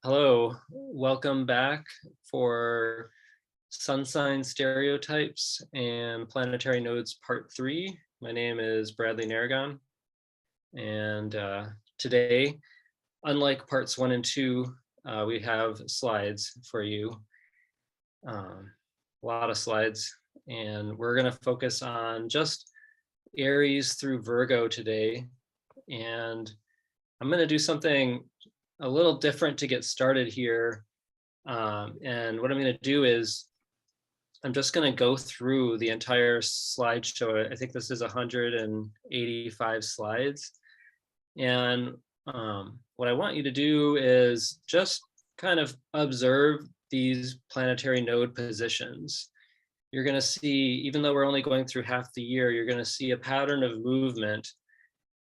Hello, welcome back for sun sign stereotypes and planetary nodes part 3. My name is Bradley Naragon, and today, unlike parts 1 and 2, we have slides for you, a lot of slides, and we're going to focus on just Aries through Virgo today. And I'm going to do something a little different to get started here. And what I'm going to do is I'm just going to go through the entire slideshow. I think this is 185 slides. And what I want you to do is just kind of observe these planetary node positions. You're going to see, even though we're only going through half the year, you're going to see a pattern of movement.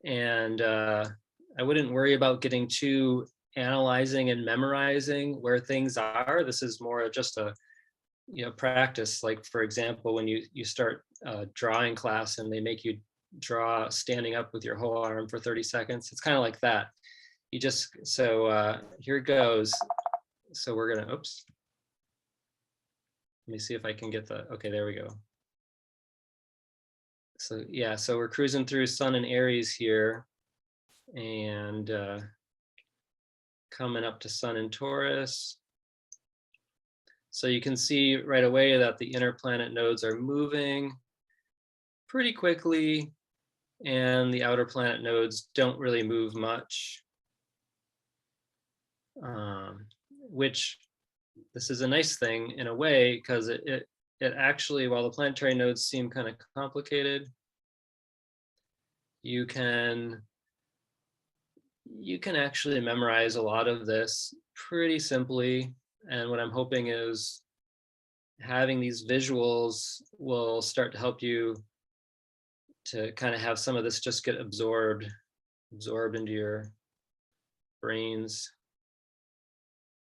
And I wouldn't worry about getting too analyzing and memorizing where things are. This is more just a practice. Like, for example, when you start drawing class and they make you draw standing up with your whole arm for 30 seconds, it's kind of like that. You just, so here it goes. So we're gonna, oops, let me see if I can get the, okay, there we go. So yeah, so we're cruising through Sun and Aries here, and coming up to Sun in Taurus. So you can see right away that the inner planet nodes are moving pretty quickly, and the outer planet nodes don't really move much, which this is a nice thing in a way, because it actually, while the planetary nodes seem kind of complicated, you can actually memorize a lot of this pretty simply. And what I'm hoping is having these visuals will start to help you to kind of have some of this just get absorbed into your brains,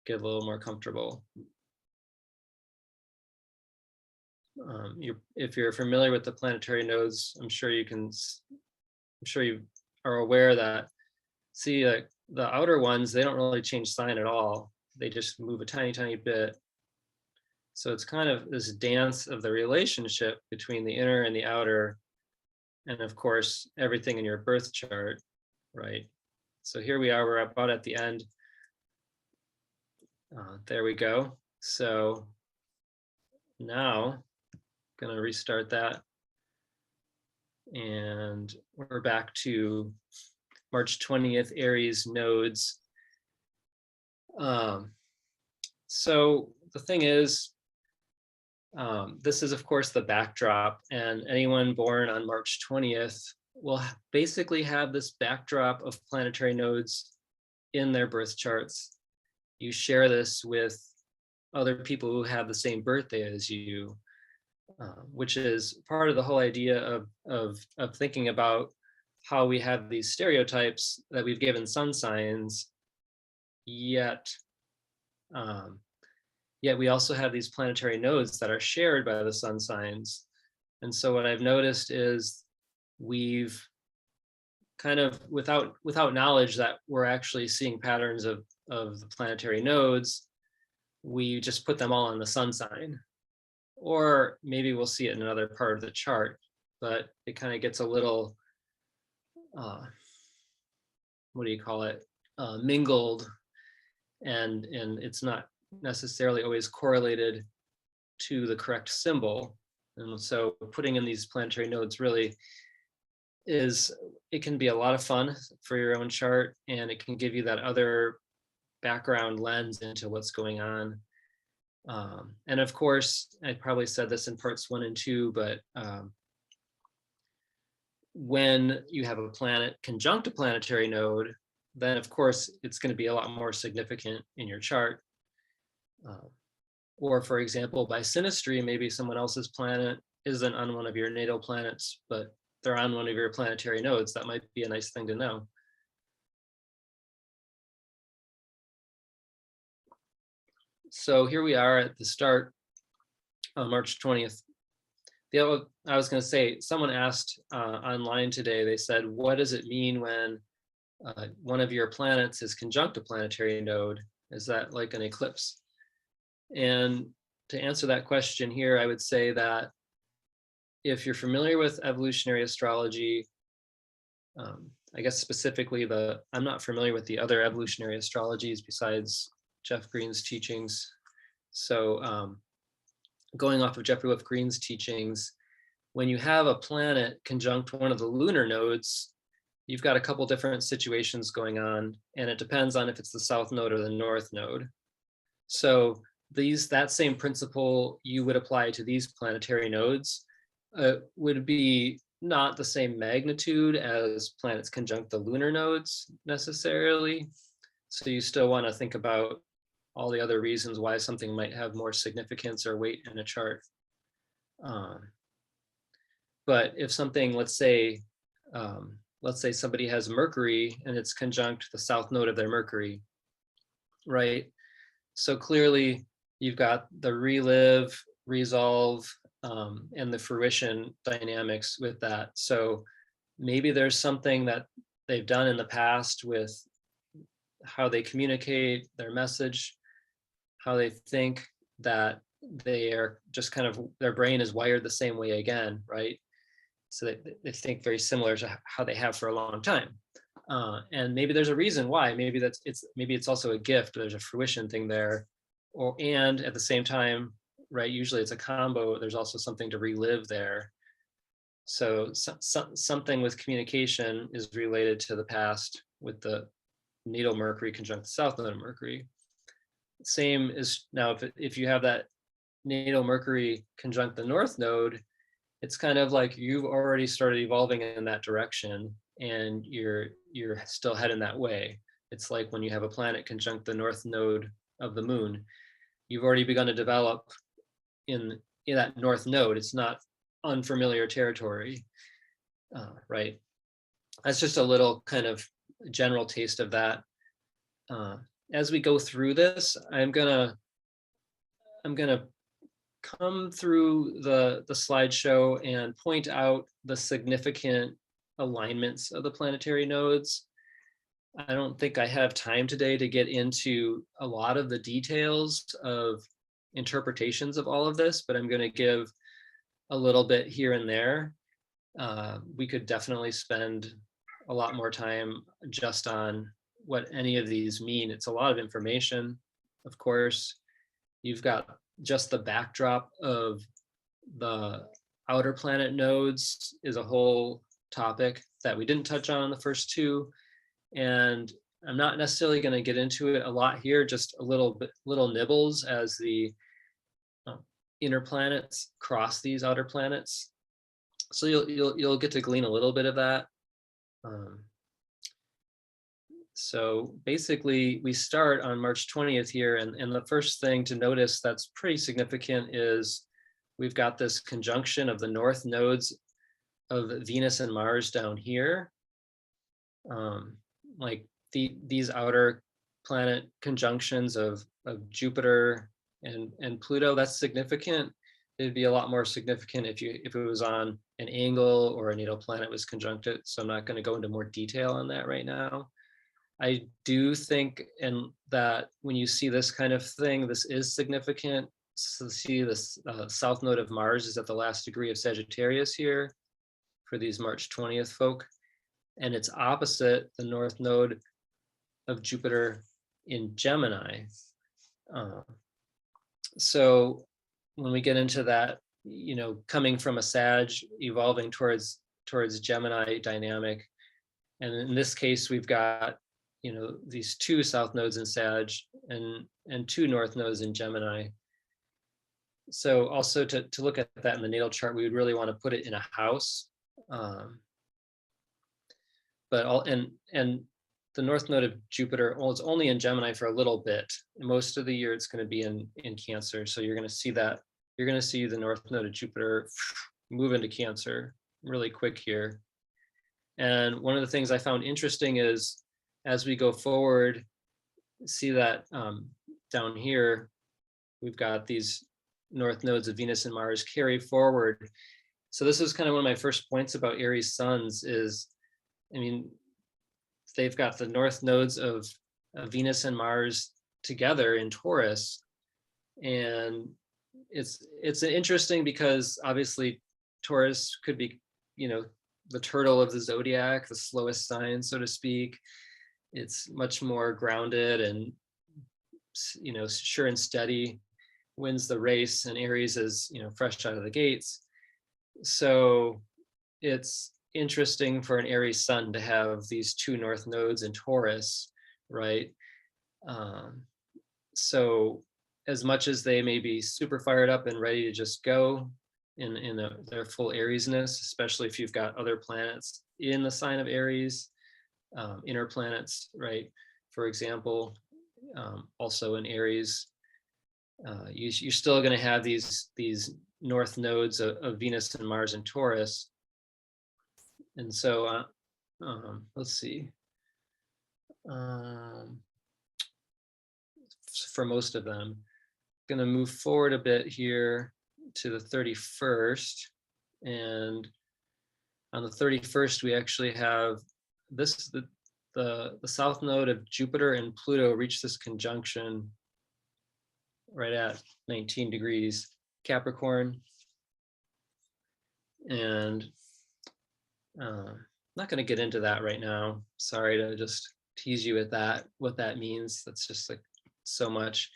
get a little more comfortable. If you're familiar with the planetary nodes, I'm sure you are aware that, see, the outer ones, they don't really change sign at all. They just move a tiny bit. So it's kind of this dance of the relationship between the inner and the outer, and of course, everything in your birth chart, right? So here we are, we're about at the end. There we go. So now, gonna restart that. And we're back to March 20th, Aries nodes. So the thing is, this is of course the backdrop, and anyone born on March 20th will basically have this backdrop of planetary nodes in their birth charts. You share this with other people who have the same birthday as you, which is part of the whole idea of thinking about how we have these stereotypes that we've given sun signs, yet we also have these planetary nodes that are shared by the sun signs. And so what I've noticed is we've kind of, without knowledge that we're actually seeing patterns of the planetary nodes, we just put them all on the sun sign. Or maybe we'll see it in another part of the chart, but it kind of gets a little, what do you call it, mingled, and it's not necessarily always correlated to the correct symbol. And so putting in these planetary nodes really it can be a lot of fun for your own chart, and it can give you that other background lens into what's going on. And of course, I probably said this in parts 1 and 2, but when you have a planet conjunct a planetary node, then of course it's going to be a lot more significant in your chart. Or for example, by synastry, maybe someone else's planet isn't on one of your natal planets, but they're on one of your planetary nodes. That might be a nice thing to know. So here we are at the start on March 20th. I was going to say, someone asked online today, they said, what does it mean when one of your planets is conjunct a planetary node? Is that like an eclipse? And to answer that question here, I would say that if you're familiar with evolutionary astrology, I guess specifically I'm not familiar with the other evolutionary astrologies besides Jeff Green's teachings. So going off of Jeffrey Green's teachings, when you have a planet conjunct one of the lunar nodes, you've got a couple different situations going on, and it depends on if it's the south node or the north node. So that same principle you would apply to these planetary nodes would be not the same magnitude as planets conjunct the lunar nodes necessarily. So you still want to think about all the other reasons why something might have more significance or weight in a chart. But if something, let's say somebody has Mercury and it's conjunct the south node of their Mercury, right? So clearly you've got the relive, resolve, and the fruition dynamics with that. So maybe there's something that they've done in the past with how they communicate their message, how they think, that they are just kind of, their brain is wired the same way again, right? So they think very similar to how they have for a long time. And maybe there's a reason why. Maybe it's also a gift. There's a fruition thing there, and at the same time, right? Usually it's a combo. There's also something to relive there. So something with communication is related to the past with the natal Mercury conjunct the south node of Mercury. Same is now if you have that natal Mercury conjunct the north node, it's kind of like you've already started evolving in that direction, and you're still heading that way. It's like when you have a planet conjunct the north node of the moon, you've already begun to develop in that north node. It's not unfamiliar territory, right? That's just a little kind of general taste of that. As we go through this, I'm gonna come through the slideshow and point out the significant alignments of the planetary nodes. I don't think I have time today to get into a lot of the details of interpretations of all of this, but I'm going to give a little bit here and there. We could definitely spend a lot more time just on what any of these mean. It's a lot of information, of course. You've got just the backdrop of the outer planet nodes is a whole topic that we didn't touch on in the first two. And I'm not necessarily going to get into it a lot here, just a little nibbles as the inner planets cross these outer planets. So you'll get to glean a little bit of that. So basically we start on March 20th here, and the first thing to notice that's pretty significant is we've got this conjunction of the north nodes of Venus and Mars down here. Like these outer planet conjunctions of Jupiter and Pluto, that's significant. It'd be a lot more significant if it was on an angle or a natal planet was conjuncted. So I'm not going to go into more detail on that right now. I do think that when you see this kind of thing, this is significant. So see this south node of Mars is at the last degree of Sagittarius here for these March 20th folk. And it's opposite the north node of Jupiter in Gemini. So when we get into that, coming from a Sag, evolving towards Gemini dynamic. And in this case, we've got, these two south nodes in Sag and two north nodes in Gemini. So also to look at that in the natal chart, we would really want to put it in a house. And the north node of Jupiter, well, it's only in Gemini for a little bit. Most of the year it's going to be in Cancer. So you're going to see that. You're going to see the north node of Jupiter move into Cancer really quick here. And one of the things I found interesting is as we go forward, see that down here, we've got these north nodes of Venus and Mars carry forward. So this is kind of one of my first points about Aries suns is, they've got the north nodes of Venus and Mars together in Taurus. And it's interesting because obviously Taurus could be, the turtle of the zodiac, the slowest sign, so to speak. It's much more grounded and, sure and steady, wins the race, and Aries is, fresh out of the gates. So it's interesting for an Aries sun to have these two north nodes in Taurus, right? So as much as they may be super fired up and ready to just go in their full Ariesness, especially if you've got other planets in the sign of Aries, inner planets, right? For example, also in Aries, you're still going to have these north nodes of Venus and Mars and Taurus. And so let's see. For most of them, going to move forward a bit here to the 31st. And on the 31st, we actually have this, the south node of Jupiter and Pluto reach this conjunction right at 19 degrees Capricorn. And I'm not going to get into that right now. Sorry to just tease you with that, what that means. That's just like so much.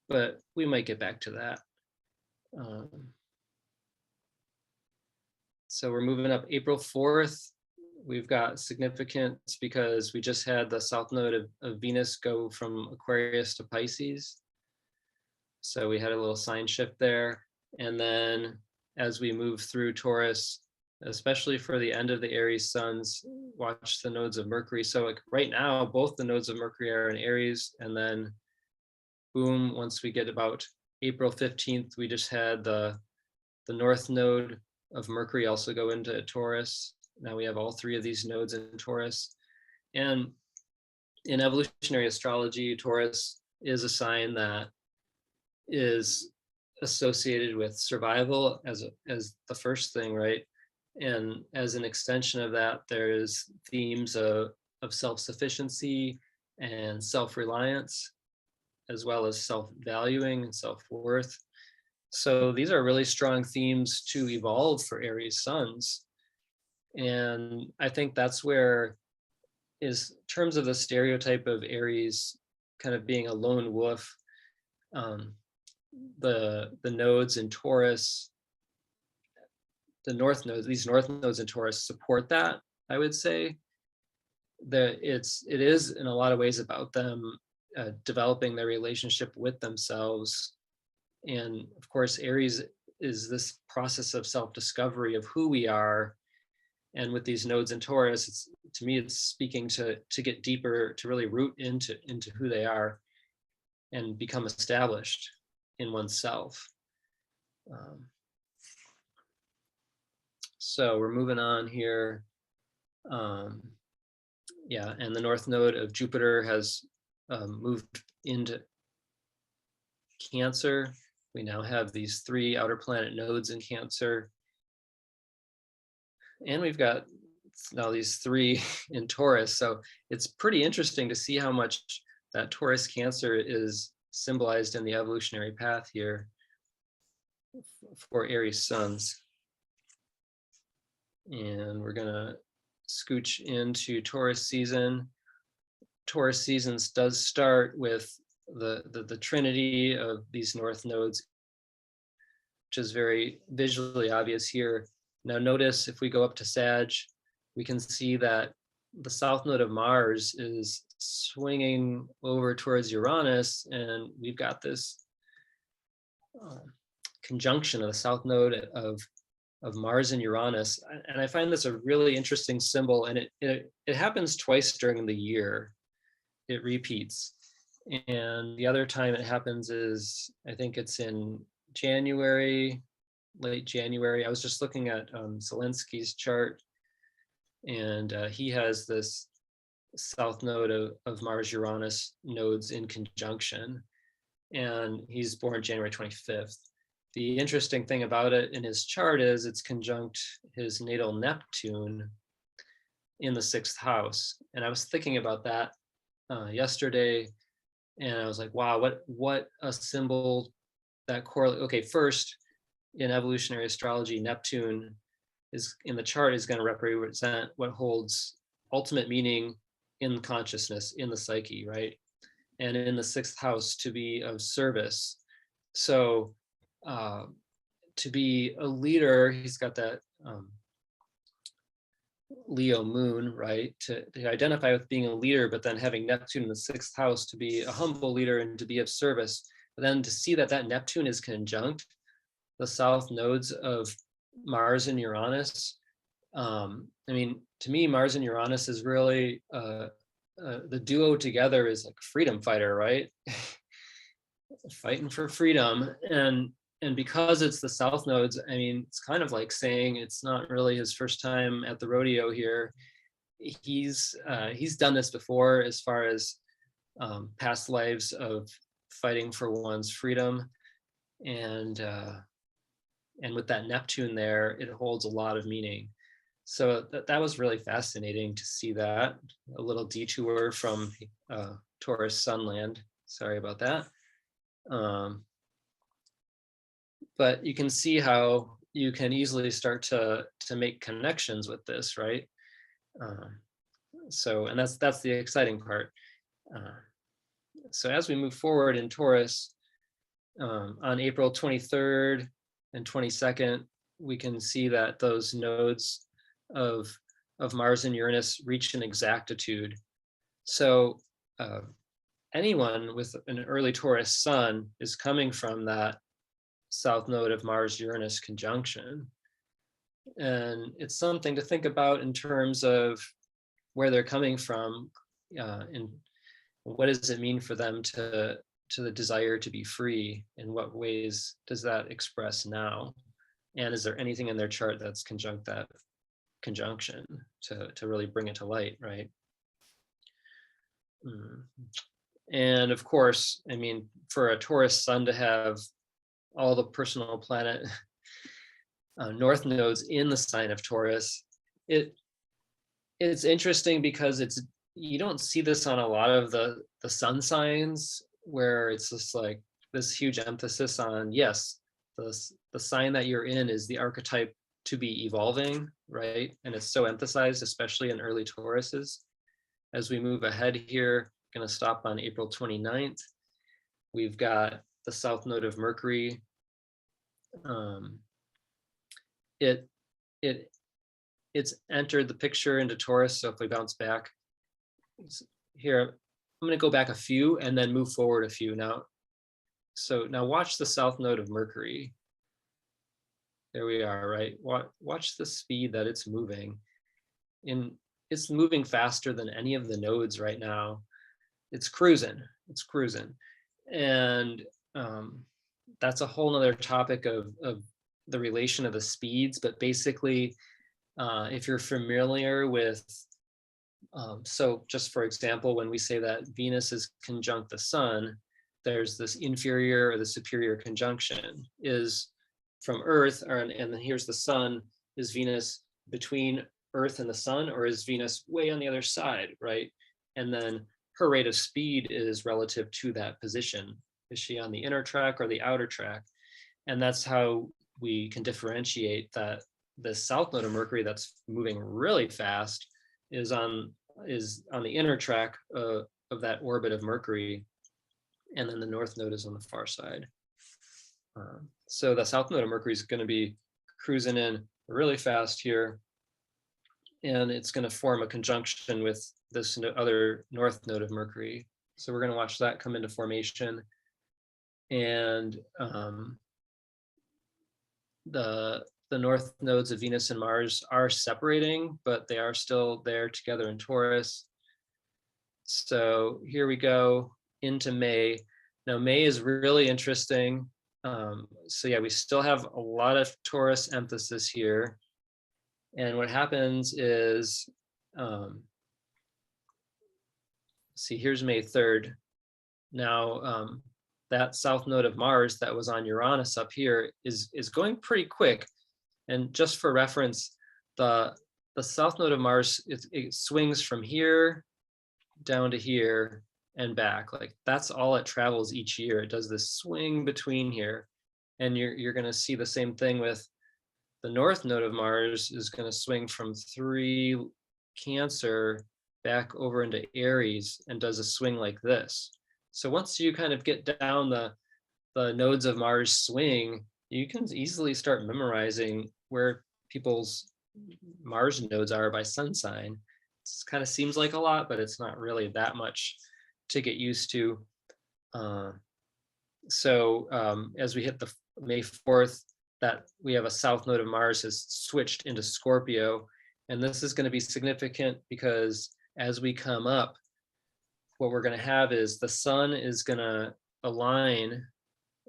But we might get back to that. So we're moving up April 4th. We've got significance because we just had the south node of Venus go from Aquarius to Pisces. So we had a little sign shift there. And then as we move through Taurus, especially for the end of the Aries suns, watch the nodes of Mercury. So like right now, both the nodes of Mercury are in Aries, and then boom, once we get about April 15th, we just had the north node of Mercury also go into Taurus. Now we have all three of these nodes in Taurus. And in evolutionary astrology, Taurus is a sign that is associated with survival as the first thing, right? And as an extension of that, there's themes of self-sufficiency and self-reliance, as well as self-valuing and self-worth. So these are really strong themes to evolve for Aries suns. And I think that's where, is in terms of the stereotype of Aries kind of being a lone wolf, the nodes in Taurus, the north nodes, these north nodes in Taurus support that, I would say. That it is in a lot of ways about them developing their relationship with themselves. And of course, Aries is this process of self-discovery of who we are. And with these nodes in Taurus, to me, it's speaking to get deeper, to really root into who they are and become established in oneself. So we're moving on here. Yeah, and the north node of Jupiter has moved into Cancer. We now have these three outer planet nodes in Cancer. And we've got now these three in Taurus. So it's pretty interesting to see how much that Taurus Cancer is symbolized in the evolutionary path here for Aries suns. And we're gonna scooch into Taurus season. Taurus seasons does start with the trinity of these north nodes, which is very visually obvious here. Now notice if we go up to Sag, we can see that the south node of Mars is swinging over towards Uranus, and we've got this conjunction of the south node of Mars and Uranus. And I find this a really interesting symbol, and it happens twice during the year. It repeats. And the other time it happens is, I think it's in January, late January. I was just looking at Zelensky's chart, and he has this south node of Mars Uranus nodes in conjunction, and he's born January 25th. The interesting thing about it in his chart is it's conjunct his natal Neptune in the 6th house. And I was thinking about that yesterday, and I was like, wow, what a symbol that correlate. Okay, first, in evolutionary astrology, Neptune is in the chart is going to represent what holds ultimate meaning in consciousness, in the psyche, right? And in the sixth house, to be of service. So to be a leader, he's got that Leo moon, right? To identify with being a leader, but then having Neptune in the sixth house to be a humble leader and to be of service. But then to see that that Neptune is conjunct the south nodes of Mars and Uranus. I mean, to me, Mars and Uranus is really the duo together is like a freedom fighter, right? Fighting for freedom. And because it's the south nodes, I mean, it's kind of like saying it's not really his first time at the rodeo here. He's done this before as far as past lives of fighting for one's freedom. And with that Neptune there, it holds a lot of meaning. So that was really fascinating to see that. A little detour from Taurus Sunland. Sorry about that. But you can see how you can easily start to make connections with this, right? So, and that's the exciting part. So as we move forward in Taurus, on April 23rd and 22nd, we can see that those nodes of Mars and Uranus reach an exactitude. So anyone with an early Taurus sun is coming from that south node of Mars Uranus conjunction. And it's something to think about in terms of where they're coming from, and what does it mean for them to the desire to be free? In what ways does that express now? And is there anything in their chart that's conjunct that conjunction to really bring it to light, right? And of course, I mean, for a Taurus sun to have all the personal planet north nodes in the sign of Taurus, it's interesting because you don't see this on a lot of the sun signs, where it's just like this huge emphasis on, yes, the sign that you're in is the archetype to be evolving, right? And it's so emphasized, especially in early Tauruses. As we move ahead here, going to stop on April 29th. We've got the south node of Mercury. It's entered the picture into Taurus. So if we bounce back here, I'm going to go back a few and then move forward a few now. So now watch the south node of Mercury. There we are, right? Watch the speed that it's moving. It's moving faster than any of the nodes right now. It's cruising. And that's a whole nother topic of the relation of the speeds. But basically, if you're familiar with, so just for example, when we say that Venus is conjunct the sun, there's this inferior or the superior conjunction. Is from Earth, and then here's the sun. Is Venus between Earth and the sun, or is Venus way on the other side, right? And then her rate of speed is relative to that position. Is she on the inner track or the outer track? And that's how we can differentiate that the south node of Mercury that's moving really fast is on the inner track of that orbit of Mercury, and then the north node is on the far side. So the south node of Mercury is going to be cruising in really fast here, and it's going to form a conjunction with this other north node of Mercury. So we're going to watch that come into formation. And the north nodes of Venus and Mars are separating, but they are still there together in Taurus. So here we go into May. Now May is really interesting. So yeah, we still have a lot of Taurus emphasis here. And what happens is, see, here's May 3rd. Now, that south node of Mars that was on Uranus up here is going pretty quick. And just for reference, the south node of Mars, it swings from here down to here and back. Like that's all it travels each year. It does this swing between here. And you're going to see the same thing with the north node of Mars is going to swing from 3 Cancer back over into Aries and does a swing like this. So once you kind of get down the nodes of Mars swing, you can easily start memorizing where people's Mars nodes are by sun sign. It kind of seems like a lot, but it's not really that much to get used to. As we hit the May 4th, that we have a south node of Mars has switched into Scorpio. And this is going to be significant because as we come up, what we're going to have is the sun is going to align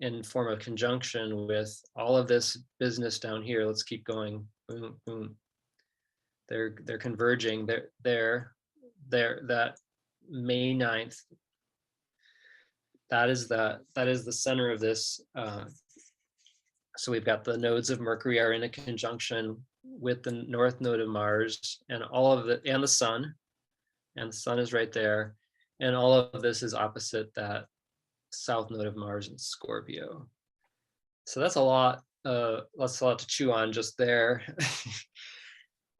and form a conjunction with all of this business down here. Let's keep going. Boom, boom. They're converging. They're that May 9th. That is the center of this. So we've got the nodes of Mercury are in a conjunction with the north node of Mars and and the sun is right there. And all of this is opposite that south node of Mars in Scorpio. So that's a lot to chew on just there.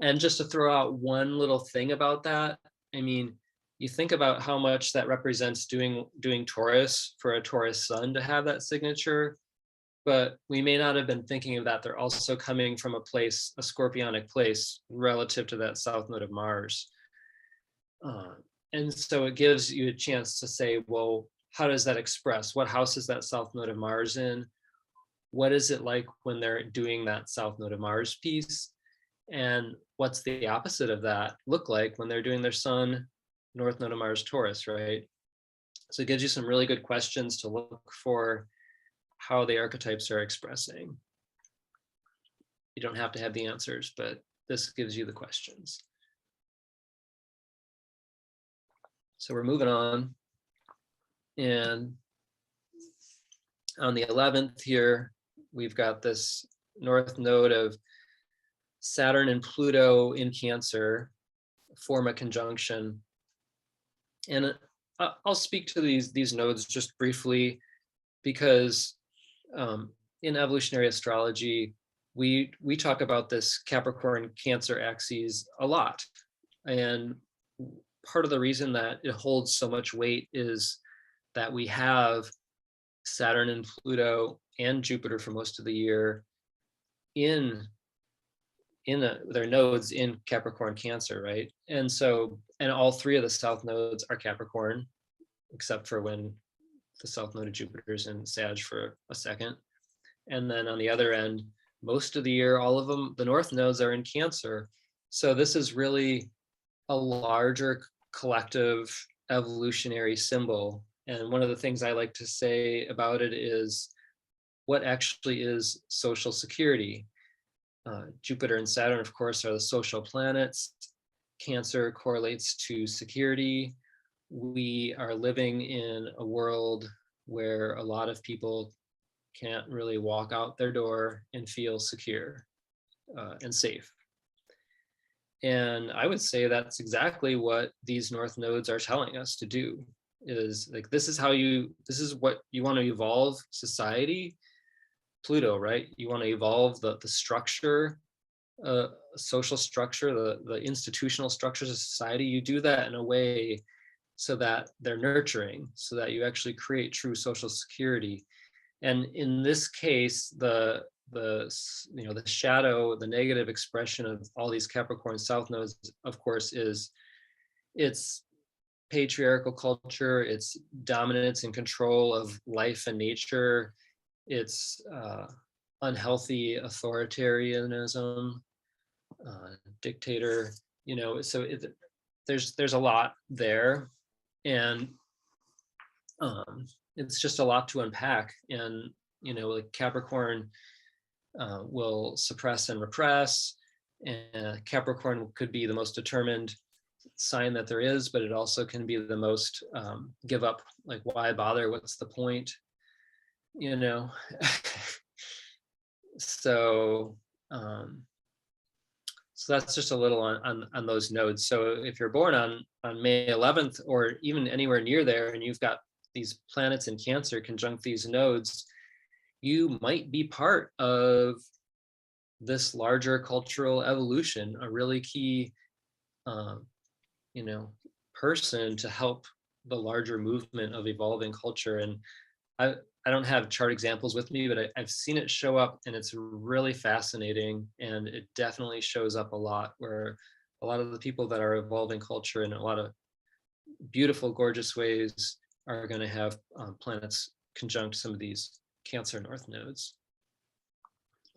And just to throw out one little thing about that, I mean, you think about how much that represents doing Taurus for a Taurus sun to have that signature, but we may not have been thinking of that. They're also coming from a scorpionic place relative to that south node of Mars. And so it gives you a chance to say, well, how does that express? What house is that south node of Mars in? What is it like when they're doing that south node of Mars piece? And what's the opposite of that look like when they're doing their sun, north node of Mars, Taurus, right? So it gives you some really good questions to look for how the archetypes are expressing. You don't have to have the answers, but this gives you the questions. So we're moving on. And on the 11th here, we've got this north node of Saturn and Pluto in Cancer form a conjunction. And I'll speak to these nodes just briefly because in evolutionary astrology, we talk about this Capricorn Cancer axis a lot. And part of the reason that it holds so much weight is that we have Saturn and Pluto and Jupiter for most of the year in their nodes in Capricorn Cancer, right? And all 3 of the south nodes are Capricorn, except for when the south node of Jupiter is in Sag for a second. And then on the other end, most of the year, all of them, the north nodes are in Cancer. So this is really a larger collective evolutionary symbol. And one of the things I like to say about it is what actually is social security. Jupiter and Saturn, of course, are the social planets. Cancer correlates to security. We are living in a world where a lot of people can't really walk out their door and feel secure and safe. And I would say that's exactly what these north nodes are telling us to do, is like, this is what you want to evolve society. Pluto, right? You want to evolve the structure, social structure, the institutional structures of society. You do that in a way so that they're nurturing, so that you actually create true social security. And in this case, the shadow, the negative expression of all these Capricorn south nodes, of course, is it's patriarchal culture, it's dominance and control of life and nature, it's unhealthy authoritarianism, dictator, so there's a lot there, and it's just a lot to unpack. And like Capricorn will suppress and repress, and Capricorn could be the most determined sign that there is, but it also can be the most give up, like, why bother, what's the point, so So that's just a little on those nodes. So if you're born on May 11th or even anywhere near there, and you've got these planets in Cancer conjunct these nodes, you might be part of this larger cultural evolution, a really key, um, you know, person to help the larger movement of evolving culture. And I, I don't have chart examples with me, but I've seen it show up, and it's really fascinating. And it definitely shows up a lot, where a lot of the people that are evolving culture in a lot of beautiful, gorgeous ways are going to have planets conjunct some of these Cancer North nodes.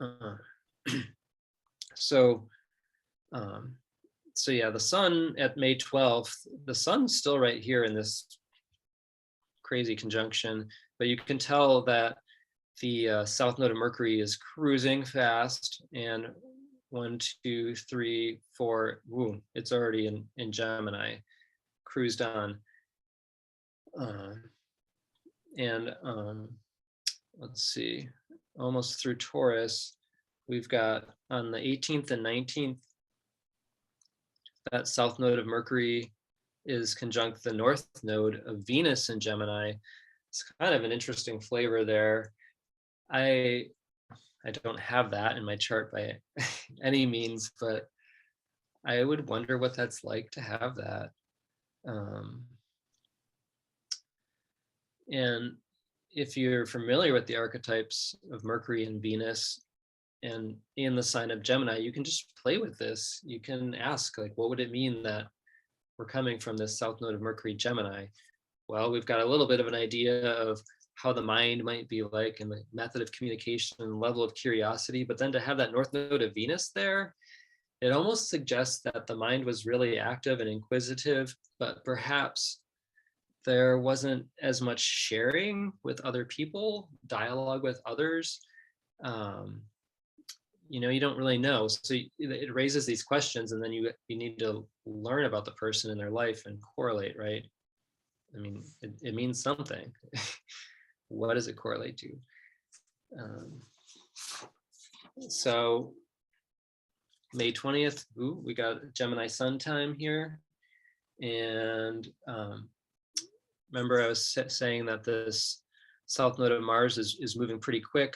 Uh, so, um, so yeah, the sun at May 12th, the sun's still right here in this crazy conjunction, but you can tell that the south node of Mercury is cruising fast, and 1, 2, 3, 4, woo, it's already in Gemini, cruised on. And let's see, almost through Taurus. We've got on the 18th and 19th, that south node of Mercury is conjunct the north node of Venus in Gemini. It's kind of an interesting flavor there. I don't have that in my chart by any means, but I would wonder what that's like to have that. And if you're familiar with the archetypes of Mercury and Venus and in the sign of Gemini, you can just play with this. You can ask, like, what would it mean that we're coming from this south node of Mercury Gemini? Well, we've got a little bit of an idea of how the mind might be like and the method of communication and level of curiosity, but then to have that north node of Venus there, it almost suggests that the mind was really active and inquisitive, but perhaps there wasn't as much sharing with other people, dialogue with others. You don't really know. So it raises these questions, and then you need to learn about the person in their life and correlate, right? I mean, it means something. What does it correlate to? So May 20th, we got Gemini sun time here. And remember I was saying that this south node of Mars is moving pretty quick.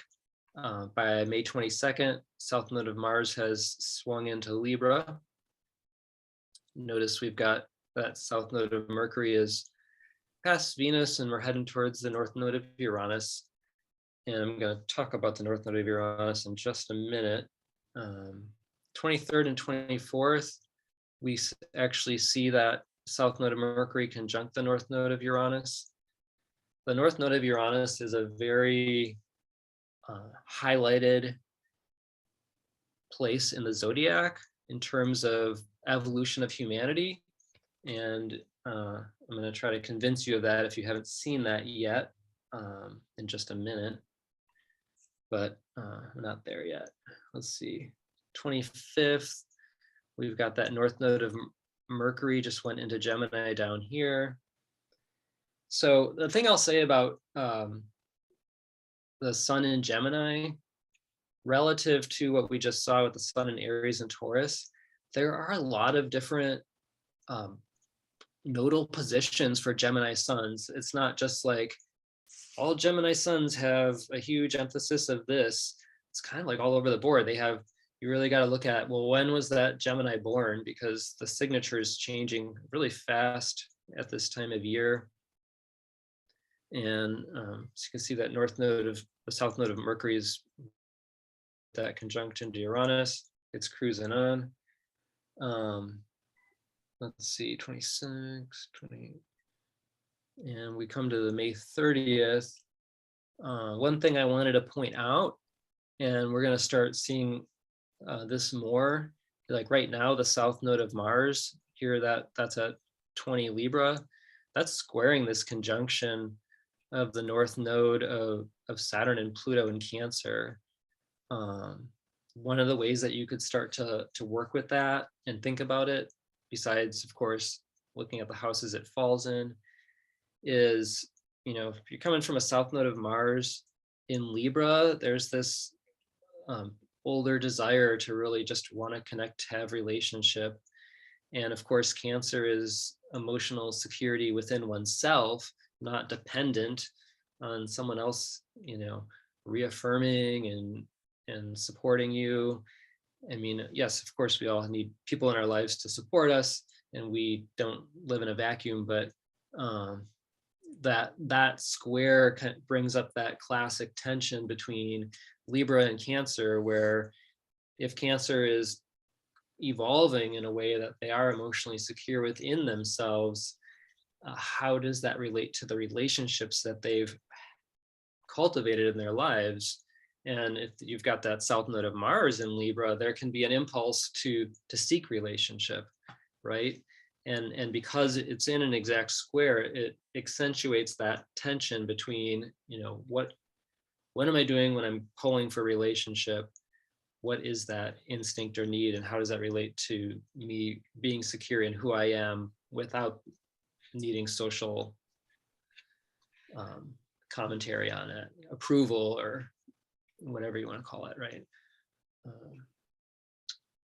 By May 22nd, south node of Mars has swung into Libra. Notice we've got that south node of Mercury is past Venus, and we're heading towards the north node of Uranus. And I'm going to talk about the north node of Uranus in just a minute. 23rd and 24th, we actually see that south node of Mercury conjunct the north node of Uranus. The north node of Uranus is a very highlighted place in the zodiac in terms of evolution of humanity. And I'm going to try to convince you of that if you haven't seen that yet in just a minute. But we're not there yet. Let's see. 25th, we've got that north node of Mercury just went into Gemini down here. So the thing I'll say about the sun in Gemini relative to what we just saw with the sun in Aries and Taurus, there are a lot of different nodal positions for Gemini suns. It's not just like all Gemini suns have a huge emphasis of this. It's kind of like all over the board. You really got to look at, well, when was that Gemini born? Because the signature is changing really fast at this time of year. And so you can see that the south node of Mercury is that conjunction to Uranus. It's cruising on. Let's see, 26, 28. And we come to the May 30th. One thing I wanted to point out, and we're going to start seeing this more, like right now, the south node of Mars here, that's at 20 Libra, that's squaring this conjunction of the north node of Saturn and Pluto in Cancer. One of the ways that you could start to work with that and think about it, besides, of course, looking at the houses it falls in, is, if you're coming from a south node of Mars in Libra, there's this older desire to really just want to connect, have relationship. And of course, Cancer is emotional security within oneself, not dependent on someone else, reaffirming and supporting you. I mean, yes, of course, we all need people in our lives to support us, and we don't live in a vacuum, but that square kind of brings up that classic tension between Libra and Cancer, where if Cancer is evolving in a way that they are emotionally secure within themselves, how does that relate to the relationships that they've cultivated in their lives? And if you've got that south node of Mars in Libra, there can be an impulse to seek relationship, right? And because it's in an exact square, it accentuates that tension between, what am I doing when I'm pulling for relationship? What is that instinct or need, and how does that relate to me being secure in who I am without needing social commentary on it, approval, or whatever you want to call it, right?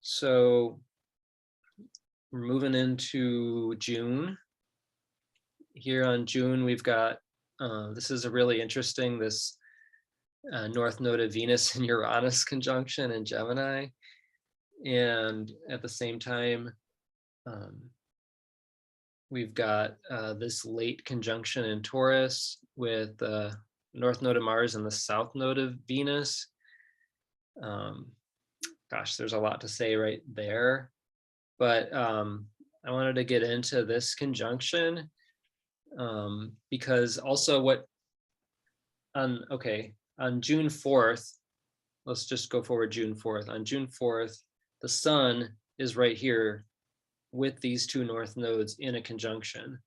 So we're moving into June. Here on June, we've got, this is a really interesting, this North Node of Venus and Uranus conjunction in Gemini. And at the same time, we've got this late conjunction in Taurus with the North Node of Mars and the South Node of Venus. Gosh, there's a lot to say right there. But I wanted to get into this conjunction because also on June 4th, let's just go forward June 4th. On June 4th, the sun is right here with these two north nodes in a conjunction.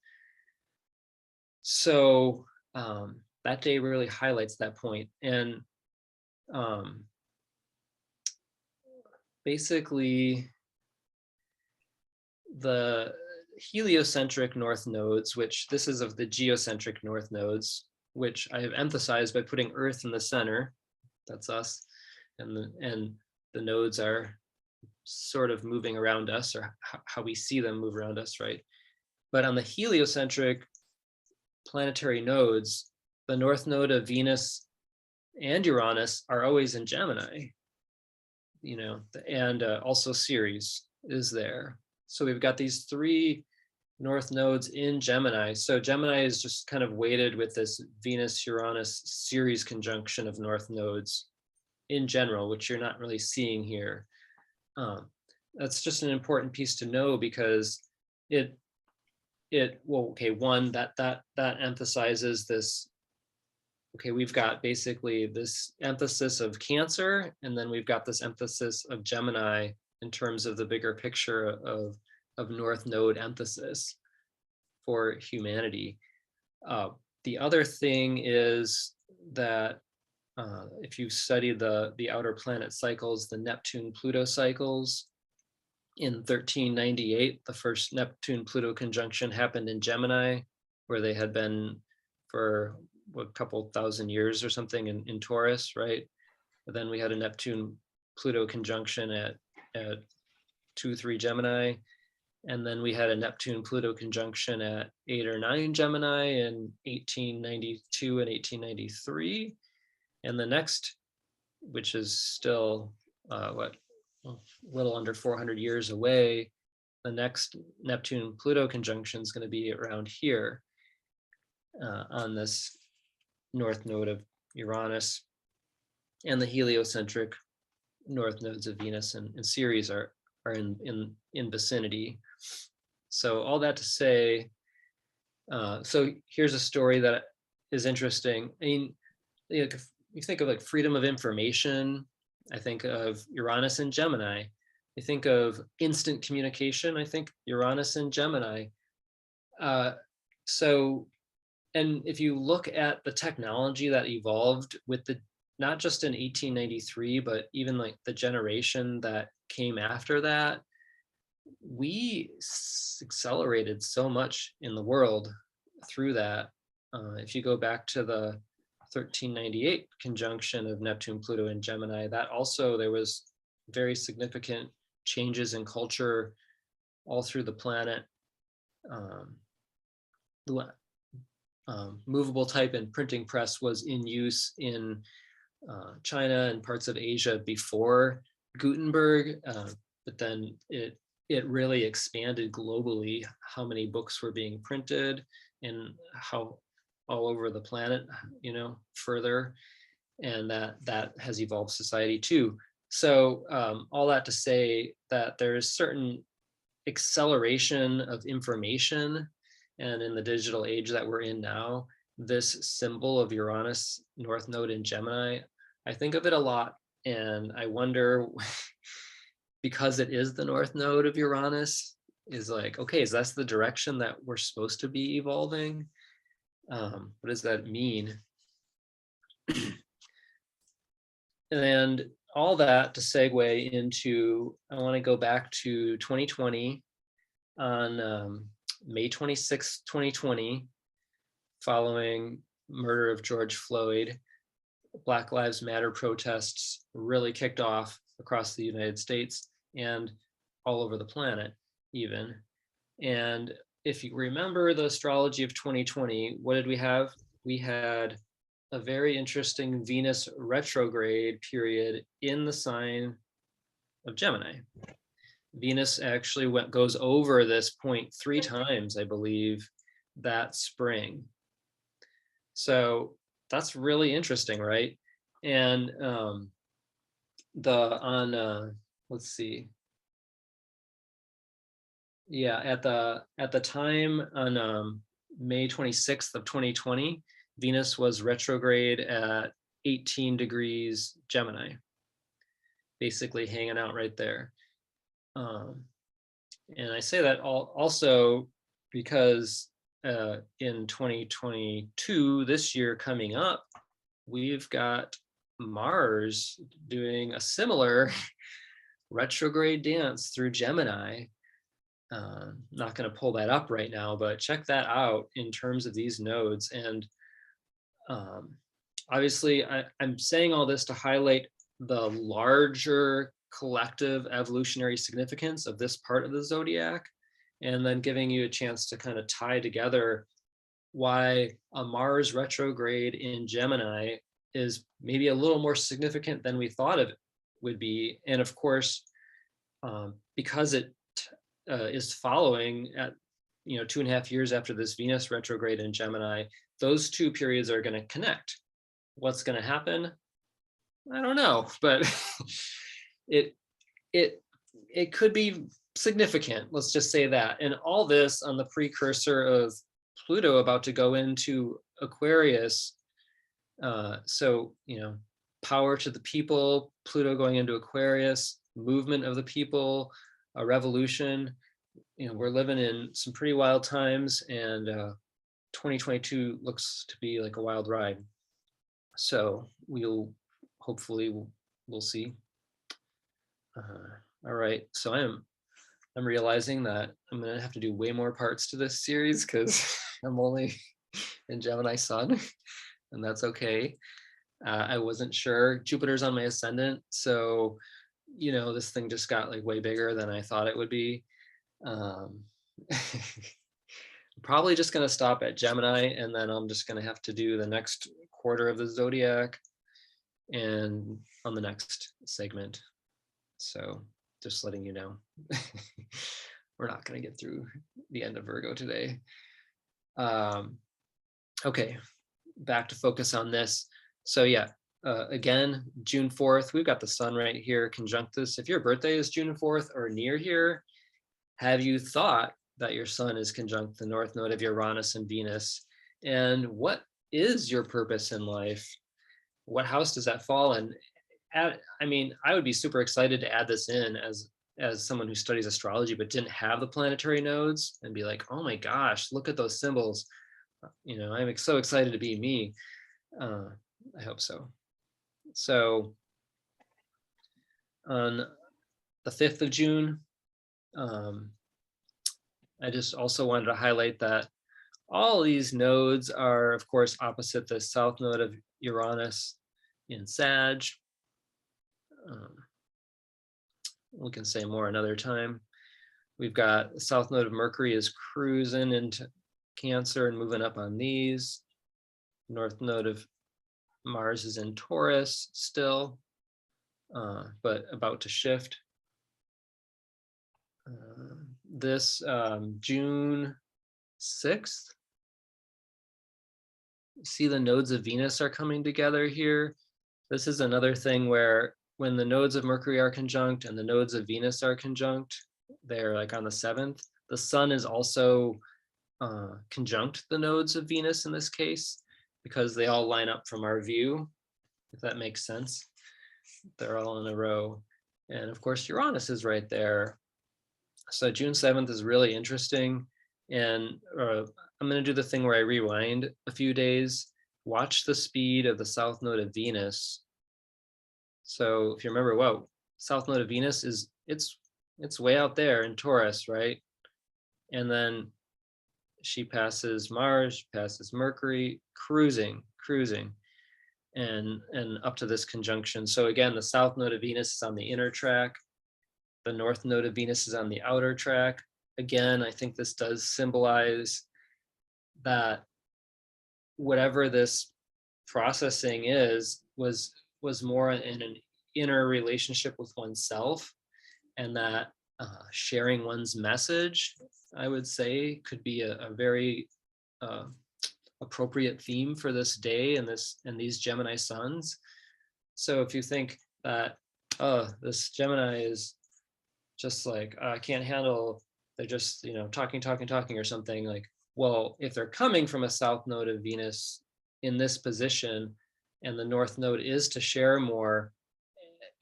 So that day really highlights that point. And basically, the heliocentric north nodes, which this is of the geocentric north nodes, which I have emphasized by putting Earth in the center. That's us. And the nodes are sort of moving around us, or how we see them move around us, right? But on the heliocentric planetary nodes, the north node of Venus and Uranus are always in Gemini, and also Ceres is there. So we've got these three north nodes in Gemini. So Gemini is just kind of weighted with this Venus-Uranus Ceres conjunction of north nodes in general, which you're not really seeing here. That's just an important piece to know, because one, that emphasizes this. Okay, we've got basically this emphasis of Cancer, and then we've got this emphasis of Gemini in terms of the bigger picture of North Node emphasis for humanity. The other thing is that if you study the outer planet cycles, the Neptune-Pluto cycles, in 1398, the first Neptune-Pluto conjunction happened in Gemini, where they had been for a couple thousand years or something in Taurus, right? But then we had a Neptune-Pluto conjunction at 2-3 Gemini, and then we had a Neptune-Pluto conjunction at 8 or 9 Gemini in 1892 and 1893. And the next, which is still a little under 400 years away, the next Neptune-Pluto conjunction is going to be around here on this north node of Uranus, and the heliocentric north nodes of Venus and Ceres are in vicinity. So all that to say, so here's a story that is interesting. I mean, if you think of like freedom of information, I think of Uranus and Gemini. I think of instant communication, I think Uranus and Gemini. And if you look at the technology that evolved with not just in 1893, but even like the generation that came after that, we accelerated so much in the world through that. If you go back to the 1398 conjunction of Neptune, Pluto, and Gemini, that also there was very significant changes in culture all through the planet. Movable type and printing press was in use in China and parts of Asia before Gutenberg, but then it really expanded globally how many books were being printed and how all over the planet, further, and that has evolved society too. So all that to say that there's certain acceleration of information, and in the digital age that we're in now, this symbol of Uranus, North Node in Gemini, I think of it a lot, and I wonder, because it is the North Node of Uranus, is like, okay, is that the direction that we're supposed to be evolving? What does that mean? And all that to segue into, I want to go back to 2020 on May 26, 2020, following murder of George Floyd. Black Lives Matter protests really kicked off across the United States and all over the planet even. And if you remember the astrology of 2020, what did we have? We had a very interesting Venus retrograde period in the sign of Gemini. Venus actually goes over this point 3 times, I believe, that spring. So that's really interesting, right? And let's see. Yeah, at the time on May 26th of 2020, Venus was retrograde at 18 degrees Gemini, basically hanging out right there. And I say that also because in 2022, this year coming up, we've got Mars doing a similar retrograde dance through Gemini. Not going to pull that up right now, but check that out in terms of these nodes. And obviously, I'm saying all this to highlight the larger collective evolutionary significance of this part of the zodiac, and then giving you a chance to kind of tie together why a Mars retrograde in Gemini is maybe a little more significant than we thought it would be. And of course, because it is following at 2.5 years after this Venus retrograde in Gemini, those two periods are going to connect. What's going to happen? I don't know, but it could be significant. Let's just say that. And all this on the precursor of Pluto about to go into Aquarius. So power to the people, Pluto going into Aquarius, movement of the people, a revolution. We're living in some pretty wild times, and 2022 looks to be like a wild ride. So we'll see. All right, so I'm realizing that I'm gonna have to do way more parts to this series because I'm only in Gemini Sun, and that's okay. I wasn't sure. Jupiter's on my ascendant, so this thing just got like way bigger than I thought it would be. Probably just gonna stop at Gemini, and then I'm just gonna have to do the next quarter of the zodiac and on the next segment. So just letting you know. We're not going to get through the end of Virgo today. Okay, back to focus on this. So yeah, again, June 4th, we've got the sun right here, conjunct this. If your birthday is June 4th or near here, have you thought that your sun is conjunct the North Node of Uranus and Venus? And what is your purpose in life? What house does that fall in? I would be super excited to add this in as someone who studies astrology but didn't have the planetary nodes, and be like, oh my gosh, look at those symbols. I'm so excited to be me. I hope so. So on the 5th of June, I just also wanted to highlight that all these nodes are, of course, opposite the south node of Uranus in Sag. We can say more another time. We've got the south node of Mercury is cruising into Cancer and moving up on these. North node of Mars is in Taurus still, but about to shift. This June 6th, see the nodes of Venus are coming together here. This is another thing where when the nodes of Mercury are conjunct and the nodes of Venus are conjunct, they're like on the 7th. The sun is also conjunct the nodes of Venus in this case, because they all line up from our view, if that makes sense. They're all in a row. And of course, Uranus is right there. So June 7th is really interesting. And I'm going to do the thing where I rewind a few days, watch the speed of the south node of Venus. So if you remember, whoa, south node of Venus is, it's way out there in Taurus, right? And then she passes Mars, passes Mercury, cruising, and up to this conjunction. So again, the south node of Venus is on the inner track. The north node of Venus is on the outer track. Again, I think this does symbolize that whatever this processing is was more in an inner relationship with oneself, and that sharing one's message, I would say, could be a very appropriate theme for this day and these Gemini suns. So if you think that, oh, this Gemini is just like, I can't handle, they're just, talking or something, like, well, if they're coming from a south node of Venus in this position, and the north node is to share more,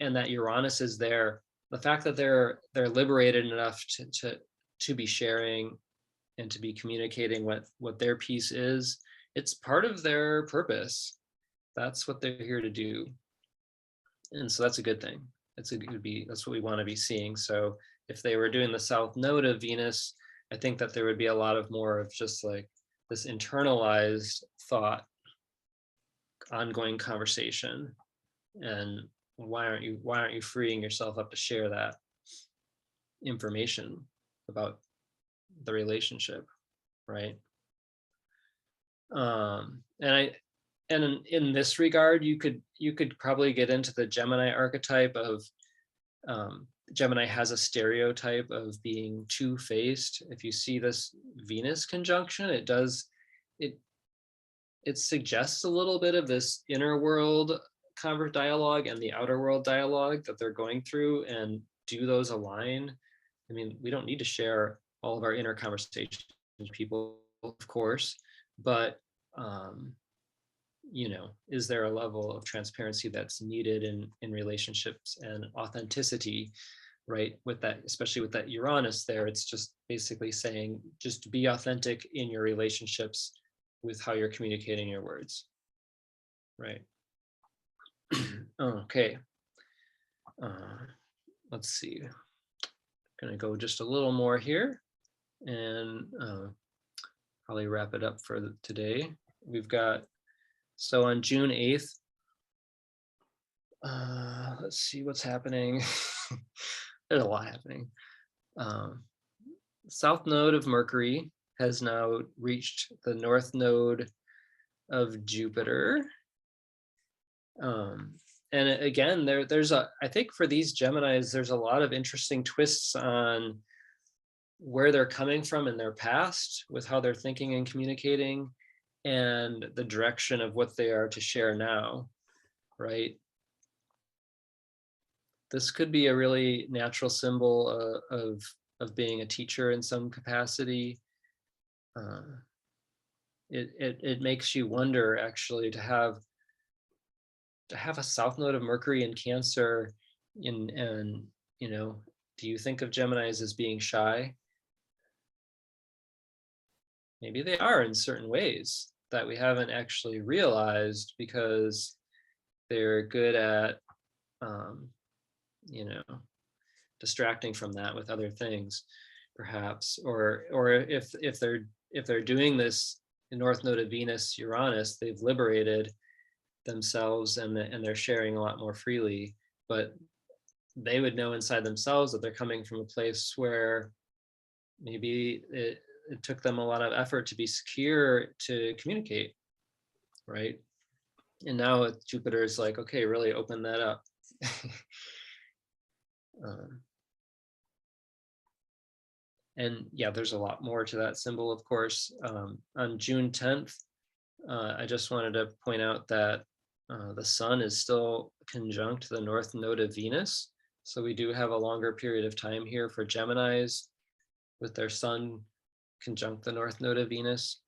and that Uranus is there, the fact that they're liberated enough to be sharing and to be communicating what their piece is, it's part of their purpose. That's what they're here to do. And so that's a good thing. That's what we want to be seeing. So if they were doing the south node of Venus, I think that there would be a lot of more of just like this internalized thought, ongoing conversation, and why aren't you freeing yourself up to share that information about the relationship, right? And in this regard, you could probably get into the Gemini archetype of Gemini has a stereotype of being two-faced. If you see this Venus conjunction, it suggests a little bit of this inner world dialogue and the outer world dialogue that they're going through. And do those align? I mean, we don't need to share all of our inner conversations with people, of course, but is there a level of transparency that's needed in relationships, and authenticity, right? With that, especially with that Uranus there, it's just basically saying, just be authentic in your relationships with how you're communicating your words, right? Okay. Let's see. I'm gonna go just a little more here and probably wrap it up for today. We've got, so on June 8th, let's see what's happening. There's a lot happening. South node of Mercury has now reached the north node of Jupiter. And again, I think for these Geminis, there's a lot of interesting twists on where they're coming from in their past with how they're thinking and communicating, and the direction of what they are to share now, right? This could be a really natural symbol of being a teacher in some capacity. It makes you wonder, actually, to have a south node of Mercury in Cancer, and do you think of Geminis as being shy? Maybe they are in certain ways that we haven't actually realized, because they're good at distracting from that with other things, perhaps, or if if they're doing this in North Node of Venus, Uranus, they've liberated themselves and they're sharing a lot more freely. But they would know inside themselves that they're coming from a place where maybe it took them a lot of effort to be secure to communicate, right? And now Jupiter is like, okay, really open that up. And yeah, there's a lot more to that symbol, of course. On June 10th, I just wanted to point out that the sun is still conjunct the North Node of Venus. So we do have a longer period of time here for Geminis with their sun conjunct the North Node of Venus.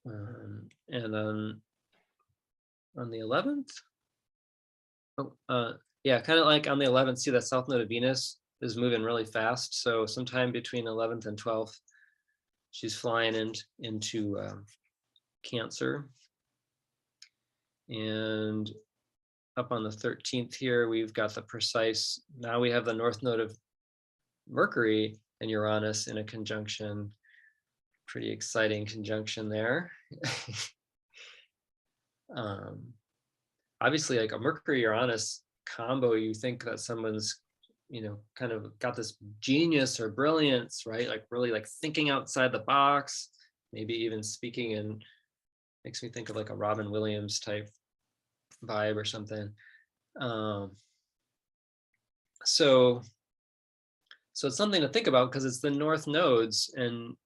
And then on the 11th, yeah, kind of like on the 11th, see that South Node of Venus is moving really fast. So sometime between 11th and 12th, she's flying into Cancer. And up on the 13th here, we've got the precise, now we have the North Node of Mercury and Uranus in a conjunction. Pretty exciting conjunction there. Obviously, like a Mercury-Uranus combo, you think that someone's, kind of got this genius or brilliance, right? Like really like thinking outside the box, maybe even speaking in, makes me think of like a Robin Williams type vibe or something. So it's something to think about because it's the North nodes, and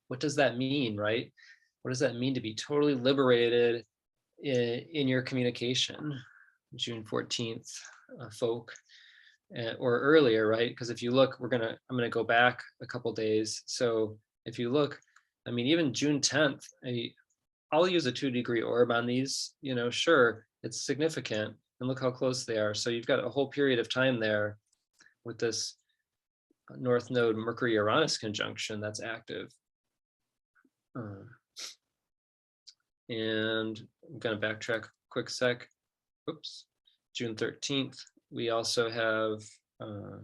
what does that mean, right? What does that mean to be totally liberated in your communication? June 14th, folk, or earlier, right? Because if you look, I'm gonna go back a couple days. So if you look, I mean, even June 10th, I'll use a 2-degree orb on these, sure, it's significant, and look how close they are. So you've got a whole period of time there with this North Node Mercury Uranus conjunction that's active. And I'm going to backtrack a quick sec. Oops. June 13th, we also have the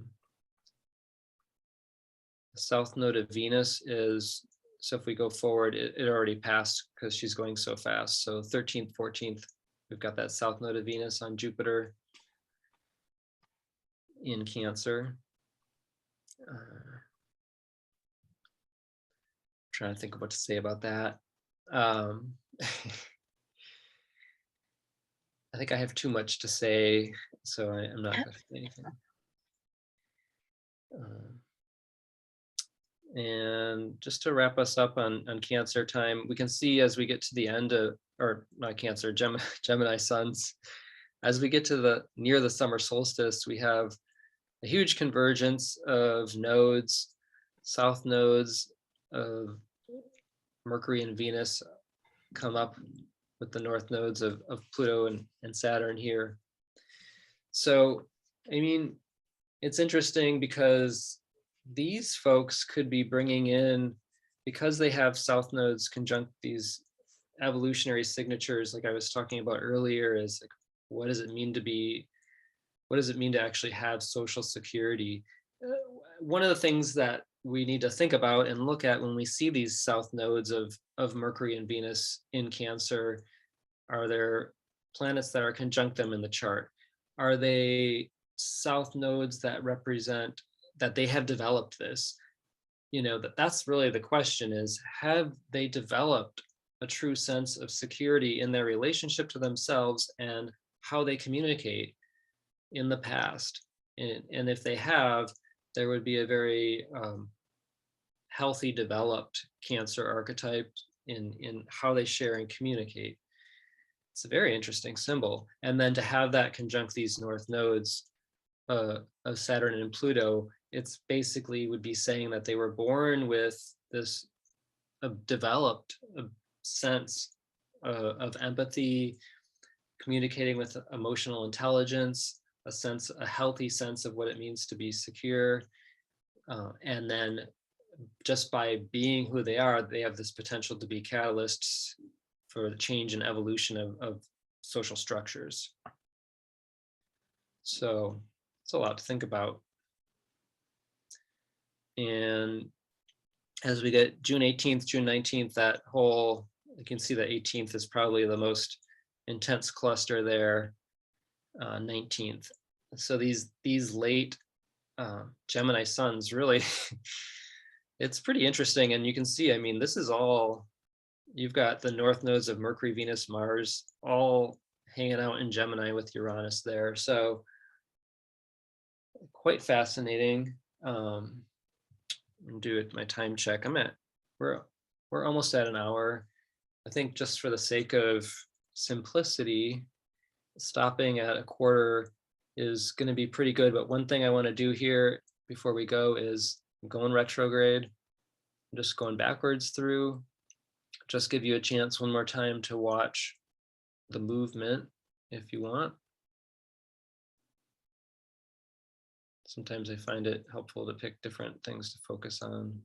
South Node of Venus is, so if we go forward, it already passed because she's going so fast. So 13th, 14th, we've got that South Node of Venus on Jupiter in Cancer. Trying to think of what to say about that. I think I have too much to say, so I'm not going to say anything. And just to wrap us up on Cancer time, we can see as we get to the end of, or not Cancer, Gemini suns, as we get to near the summer solstice, we have a huge convergence of nodes, south nodes of Mercury and Venus come up with the north nodes of Pluto and Saturn here. So, I mean, it's interesting because these folks could be bringing in, because they have south nodes conjunct these evolutionary signatures, like I was talking about earlier, is like, what does it mean to actually have social security? One of the things that we need to think about and look at when we see these south nodes of Mercury and Venus in Cancer, are there planets that are conjunct them in the chart? Are they south nodes that represent that they have developed this? That's really the question, is have they developed a true sense of security in their relationship to themselves and how they communicate in the past? And if they have, there would be a very healthy, developed Cancer archetype in how they share and communicate. It's a very interesting symbol. And then to have that conjunct these north nodes of Saturn and Pluto, it's basically would be saying that they were born with this developed sense of empathy, communicating with emotional intelligence, a healthy sense of what it means to be secure. And then just by being who they are, they have this potential to be catalysts for the change and evolution of social structures. So it's a lot to think about. And as we get June 18th, June 19th, that whole, you can see the 18th is probably the most intense cluster there, 19th. So these late Gemini suns really, it's pretty interesting. And you can see, I mean, this is all, you've got the north nodes of Mercury, Venus, Mars, all hanging out in Gemini with Uranus there. So quite fascinating. Do it my time check. We're almost at an hour. I think just for the sake of simplicity, stopping at a quarter is going to be pretty good. But one thing I want to do here before we go is go in retrograde. I'm just going backwards through. Just give you a chance one more time to watch the movement if you want. Sometimes I find it helpful to pick different things to focus on.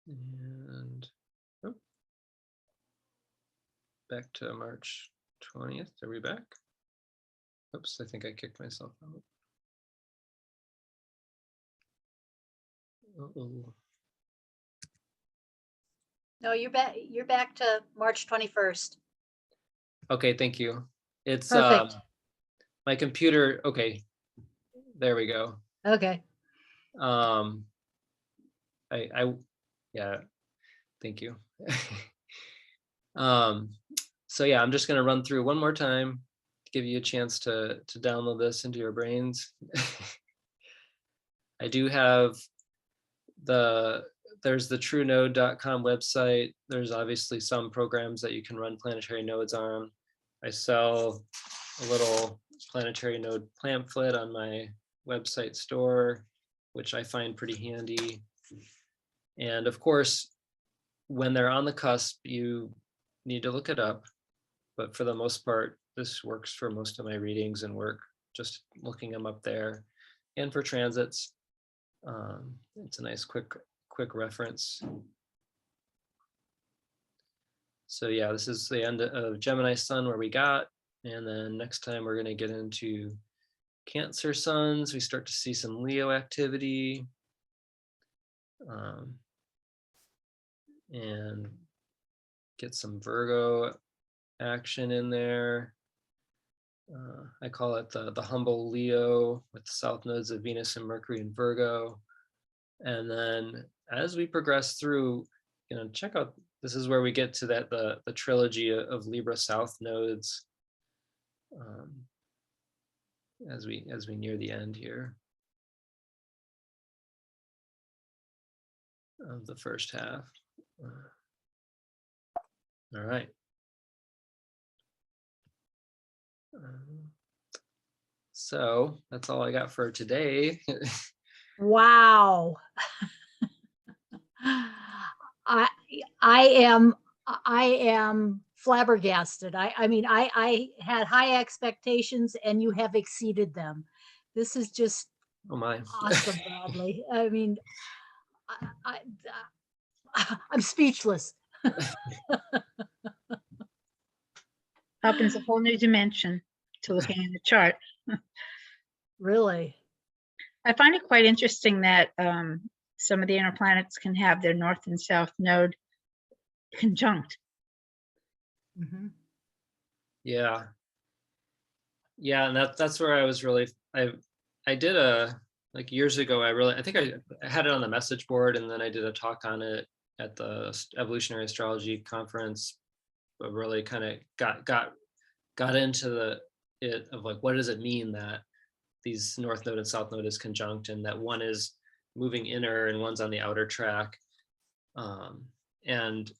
And oh, back to March 20th. Are we back? Oops, I think I kicked myself out. Uh-oh. No, you're back. You're back to March 21st. Okay, thank you. It's Perfect. my computer. Okay, there we go. Okay. Yeah, thank you. So yeah, I'm just going to run through one more time to give you a chance to download this into your brains. I do have there's the TrueNode.com website. There's obviously some programs that you can run planetary nodes on. I sell a little planetary node pamphlet on my website store, which I find pretty handy. And of course, when they're on the cusp, you need to look it up. But for the most part, this works for most of my readings and work, just looking them up there. And for transits, it's a nice quick reference. So yeah, this is the end of Gemini sun where we got, and then next time we're going to get into Cancer suns. We start to see some Leo activity, and get some Virgo action in there. I call it the humble Leo with the south nodes of Venus and Mercury and Virgo. And then as we progress through, check out, this is where we get to that the trilogy of Libra south nodes, as we near the end here of the first half. All right. So that's all I got for today. Wow. I am flabbergasted. I mean, I had high expectations and you have exceeded them. This is just Oh my. awesome, Bradley. I mean, I'm speechless. Opens a whole new dimension to looking at the chart. Really? I find it quite interesting that some of the inner planets can have their north and south node conjunct. Mm-hmm. Yeah, and that's where I was really, I did like years ago, I think I had it on the message board, and then I did a talk on it at the Evolutionary Astrology Conference, but really kind of got into it of like, what does it mean that these north node and south node is conjunct, and that one is moving inner and one's on the outer track. And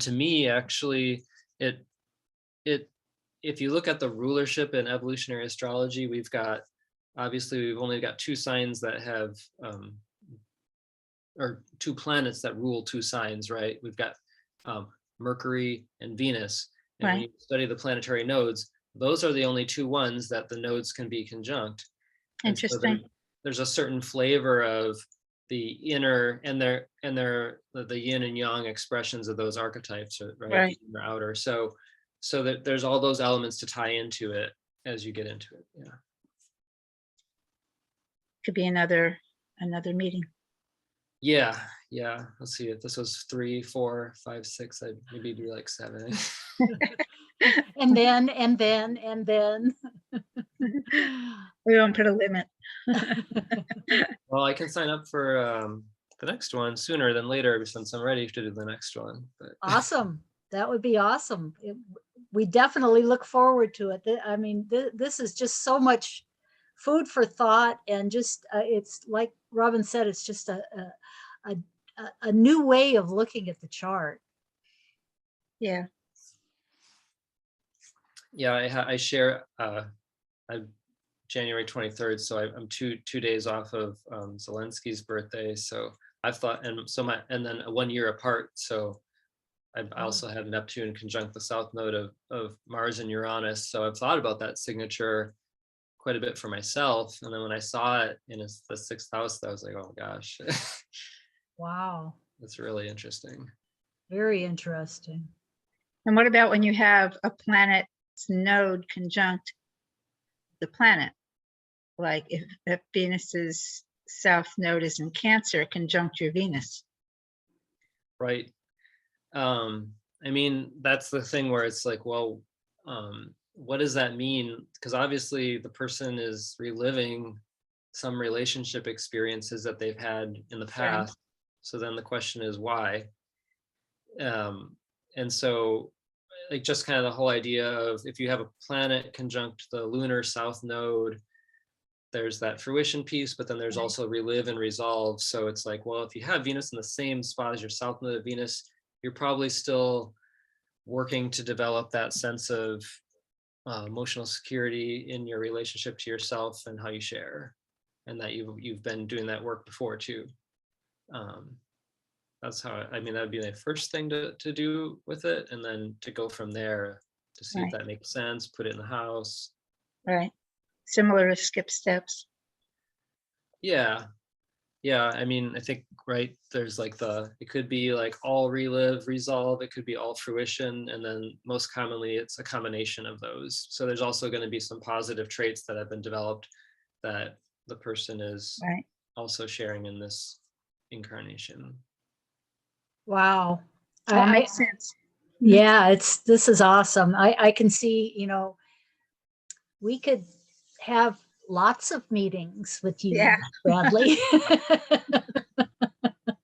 to me, actually, it if you look at the rulership in evolutionary astrology, we've only got two signs that have or two planets that rule two signs, right? We've got Mercury and Venus. And right. When you study the planetary nodes, those are the only two ones that the nodes can be conjunct. Interesting. there's a certain flavor of the inner and the yin and yang expressions of those archetypes, right? Right. Inner, outer. So that there's all those elements to tie into it as you get into it. Yeah. Could be another meeting. Yeah. Let's see. If this was 3, 4, 5, 6, I'd maybe do like 7. And then. We won't put a limit. Well, I can sign up for the next one sooner than later since I'm ready to do the next one. But Awesome. That would be awesome. We definitely look forward to it. I mean, this is just so much food for thought, and just it's like Robin said, it's just a new way of looking at the chart. Yeah. yeah, I share. I'm January 23rd, so I'm two days off of Zelensky's birthday. So I've thought, and then 1 year apart. So I also had Neptune conjunct the south node of Mars and Uranus. So I've thought about that signature quite a bit for myself. And then when I saw it in the 6th house, I was like, oh gosh. Wow. That's really interesting. Very interesting. And what about when you have a planet's node conjunct the planet? Like if Venus's south node is in Cancer, conjunct your Venus. Right. I mean, that's the thing where it's like, well, what does that mean? Because obviously the person is reliving some relationship experiences that they've had in the past. Right. So then the question is why? And so like just kind of the whole idea of if you have a planet conjunct the lunar south node, there's that fruition piece, but then there's also relive and resolve. So it's like, well, if you have Venus in the same spot as your south node of Venus, you're probably still working to develop that sense of emotional security in your relationship to yourself and how you share, and that you've been doing that work before too. That's how I mean, that would be the first thing to do with it, and then to go from there to see if that makes sense. Put it in the house. Right. Similar to skip steps. Yeah. I mean, I think, right, there's like it could be like all relive, resolve, it could be all fruition, and then most commonly it's a combination of those. So there's also going to be some positive traits that have been developed that the person is also sharing in this incarnation. Wow. That makes sense. Yeah, this is awesome. I can see, we could have lots of meetings with you, Bradley.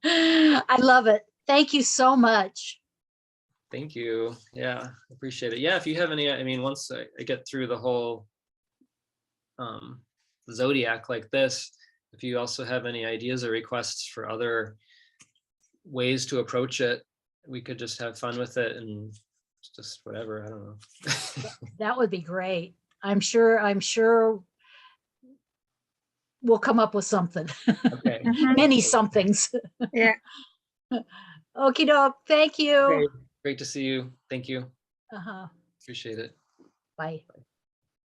I love it. Thank you so much. Thank you. Yeah, appreciate it. Yeah, if you have any, I mean, once I get through the whole zodiac like this, if you also have any ideas or requests for other ways to approach it, we could just have fun with it and just whatever. I don't know. That would be great. I'm sure we'll come up with something. Okay. Many somethings. Yeah. Okie doke. Thank you. Great to see you. Thank you. Uh-huh. Appreciate it. Bye. Bye.